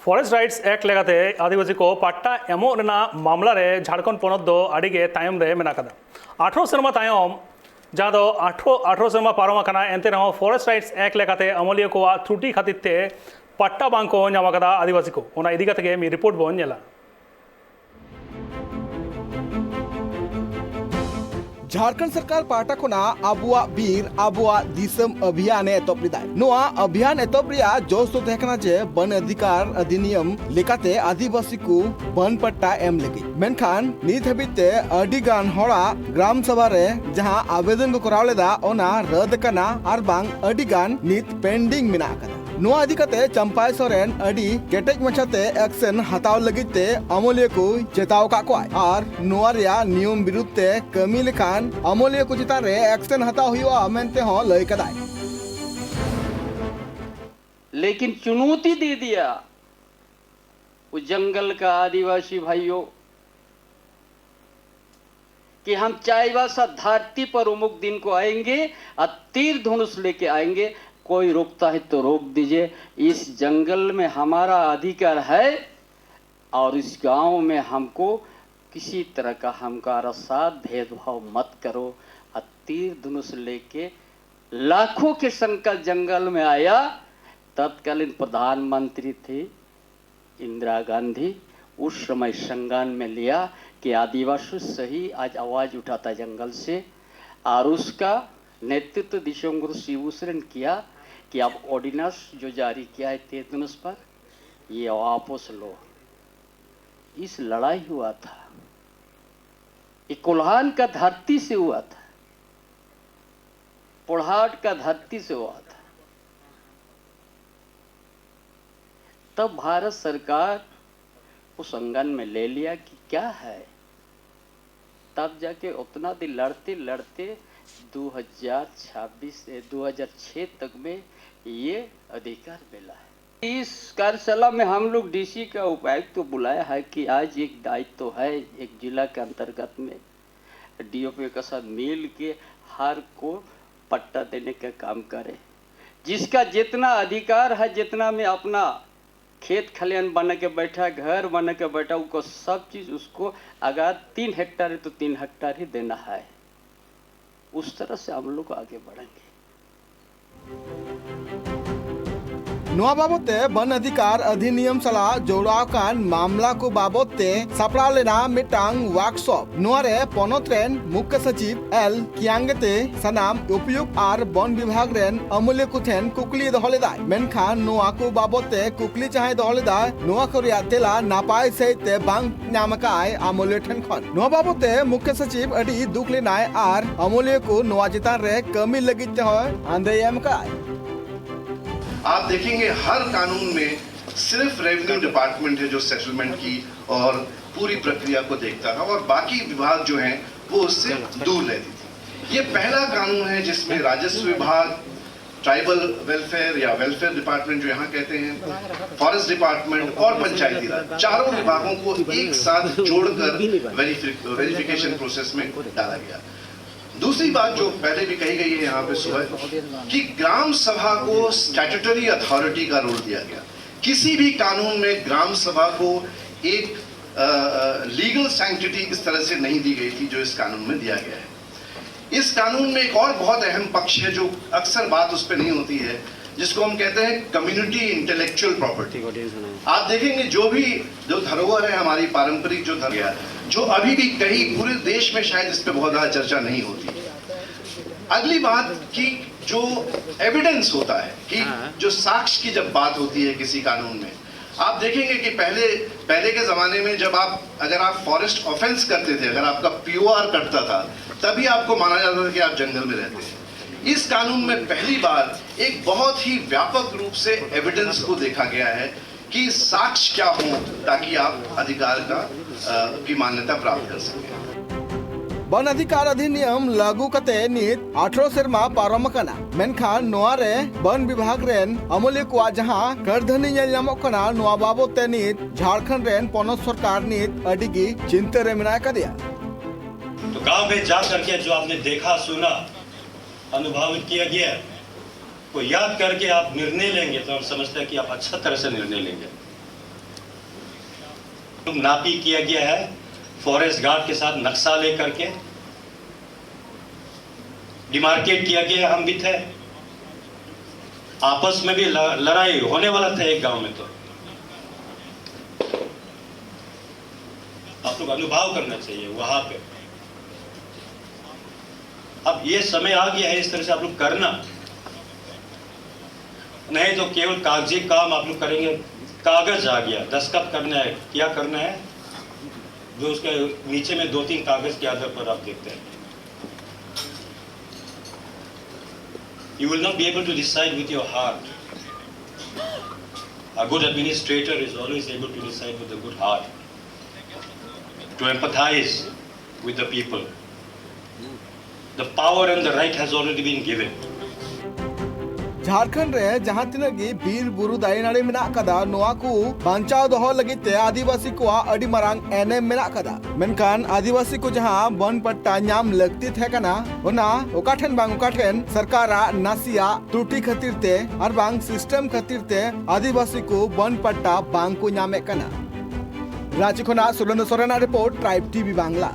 Forest rights act लेगाते आदिवासी को पट्टा ammo Raina मामला रे झारखंड पोनत दो अडिगे तायम रे मेना कदा 18 सेरमा तायम जहाँ दो 18 सेरमा पारम आकना एंते रहो फॉरेस्ट राइट्स एक्ट लेगाते अमलिया को त्रुटि खातिर ते पट्टा बांको ᱧᱟᱢ ᱟᱠᱟᱫᱟ आदिवासी को ओना इदी कते गे मी रिपोर्ट बोन नेला झारखंड सरकार पाटा खोना आबुआ बीर आबुआ दिसम अभियान एतोपरिदाय नोआ अभियान एतोपरिया जोश तो देखना जे वन अधिकार अधिनियम लेकाते आदिवासी को वन पट्टा एम लगी मेनखान नित हबिते अडिगान होड़ा ग्राम सभा रे जहां आवेदन को कराव लेदा ओना रद्द कना आर बांग अडिगान नित पेंडिंग मिना कदा नोआ अधिकते चंपाई सोरेन अडी केटेज मछाते एक्शन हताव लगिते अमलिया को चेताव का कोय आर नोआ रिया नियम विरुद्धते कमी लेखान अमलिया को चितान रे एक्शन हताव हुआ मेनते हो लय कदाय लेकिन चुनौती दे दिया उस जंगल का आदिवासी भाइयों कि हम चाईबासा धरती पर उमुक दिन को आएंगे और तीर धनुष लेके आएंगे। कोई रोकता है तो रोक दीजिए। इस जंगल में हमारा अधिकार है और इस गांव में हमको किसी तरह का हमारा साथ भेदभाव मत करो। और तीर धनुष लेके लाखों के संख्या जंगल में आया। तत्कालीन प्रधानमंत्री थी इंदिरा गांधी, उस समय संज्ञान में लिया कि आदिवासी सही आज आवाज उठाता जंगल से और उसका नेतृत्व दिशोंगुरु शिवसरेन किया कि अब ऑर्डिनेंस जो जारी किया है तीर धनुष पर ये वापस लो। इस लड़ाई हुआ था, ये कोल्हान का धरती से हुआ था, पोढ़ाट का धरती से हुआ था। तब भारत सरकार उस संज्ञान में ले लिया कि क्या है। तब जाके उतना दिन लड़ते लड़ते 2006 तक में ये अधिकार मिला है। इस कार्यशाला में हम लोग डीसी का उपायुक्त तो बुलाया है कि आज एक दायित्व तो है, एक जिला के अंतर्गत में डीओपी के साथ मिल के हर को पट्टा देने का काम करे। जिसका जितना अधिकार है, जितना में अपना खेत खलियान बना के बैठा, घर बना के बैठा, उसको सब चीज उसको अगर 3 हेक्टेयर है तो 3 हेक्टेयर ही देना है। उस तरह से हम लोग आगे बढ़ेंगे। नोआ बाबते वन अधिकार अधिनियम सला जोड़ाव कान मामला को बाबते सपड़ा लेना मिटांग वर्कशॉप नोआ रे पोनोत रेन मुख्य सचिव एल कियांगते सनाम उपयुक्त आर वन विभाग रेन अमूल्य कुथेन कुकली दहलेदाय मेनखान नोआ को बाबते कुकली चाहे दहलेदाय नोआ कोरिया तेला नापाय सहित बांग नामकाय अमूल्य ठन खन नोआ बाबते मुख्य सचिव अडी दुख लेनाय आर अमूल्य को नोआ चितान रे कमी लगित होय आंदे एमकाय। आप देखेंगे हर कानून में सिर्फ रेवेन्यू डिपार्टमेंट है जो सेटलमेंट की और पूरी प्रक्रिया को देखता था और बाकी विभाग जो हैं वो उससे दूर रहती थी। ये पहला कानून है जिसमें राजस्व विभाग, ट्राइबल वेलफेयर या वेलफेयर डिपार्टमेंट जो यहाँ कहते हैं, फॉरेस्ट डिपार्टमेंट और पंचायती राज, चारों विभागों को एक साथ जोड़कर वेरिफिकेशन प्रोसेस में डाला गया। दूसरी बात जो पहले भी कही गई है यहाँ पे सुबह कि ग्राम सभा को स्टैट्यूटरी अथॉरिटी का रोल दिया गया। किसी भी कानून में ग्राम सभा को एक लीगल सैंक्टिटी इस तरह से नहीं दी गई थी जो इस कानून में दिया गया है। इस कानून में एक और बहुत अहम पक्ष है जो अक्सर बात उस पर नहीं होती है, जिसको हम कहते हैं कम्युनिटी इंटेलेक्चुअल प्रॉपर्टी। आप देखेंगे जो धरोहर है हमारी पारंपरिक जो धरोहर, जो अभी भी कहीं पूरे देश में शायद इस पे बहुत ज़्यादा चर्चा नहीं होती। अगली बात कि जो एविडेंस होता है कि जो साक्ष्य की जब बात होती है किसी कानून में, आप देखेंगे कि पहले के जमाने में जब अगर आप फॉरेस्ट ऑफेंस करते थे, अगर आपका पीओआर कटता था, तभी आपको माना जाता था कि आप जंगल में रहते हैं। इस कानून में पहली बार एक बहुत ही व्यापक रूप से एविडेंस को देखा गया है कि साक्ष्य क्या हो ताकि आप अधिकार की मान्यता प्राप्त कर सकें। वन अधिकार अधिनियम लागू कते नीत 18 सेरमा पारम कना मेनखान नोआ रे वन विभाग रेन अमूल्य को जहां करधनी नामक कना नोआ बाबते नीत झारखंड रेन पोनोत सरकार नीत अडिगी चिंता रे मिना का दिया। तो गांव में जा करके जो आपने देखा, सुना, अनुभवित किया गया को याद करके आप निर्णय लेंगे तो हम समझते हैं कि आप अच्छा तरह से निर्णय लेंगे। नापी किया गया है फॉरेस्ट गार्ड के साथ नक्शा लेकर के, डिमार्केट किया गया। हम भी थे, आपस में भी लड़ाई होने वाला था एक गांव में। तो आप लोग अनुभव करना चाहिए वहां पे। अब ये समय आ गया है इस तरह से आप लोग करना, नहीं तो केवल कागजी काम आप लोग करेंगे। कागज आ गया, दस्तखत करना है, क्या करना है, जो उसके नीचे में 2-3 कागज के आधार पर आप देखते हैं। You will not be able to decide with your heart. A good administrator is always able to decide with a good heart, to empathize with the people. The power and the right has already been given. Jharkhand रे जहां तिना गी बीर बुरु दाई नाड़ी मेना कदा नोआ को बांचाव दोहो लगित ते आदिवासी को अडी मारांग एनएम मेना कदा। मेनखान आदिवासी को जहां वन पट्टा नाम लगती थे कना ओना ओकाठन बांग ओकाठन सरकारा नासिया त्रुटि खातिर ते और बांग सिस्टम खातिर ते आदिवासी को वन पट्टा बांग को नामे कना। रांची खना Surendra Soren report, tribe TV Bangla.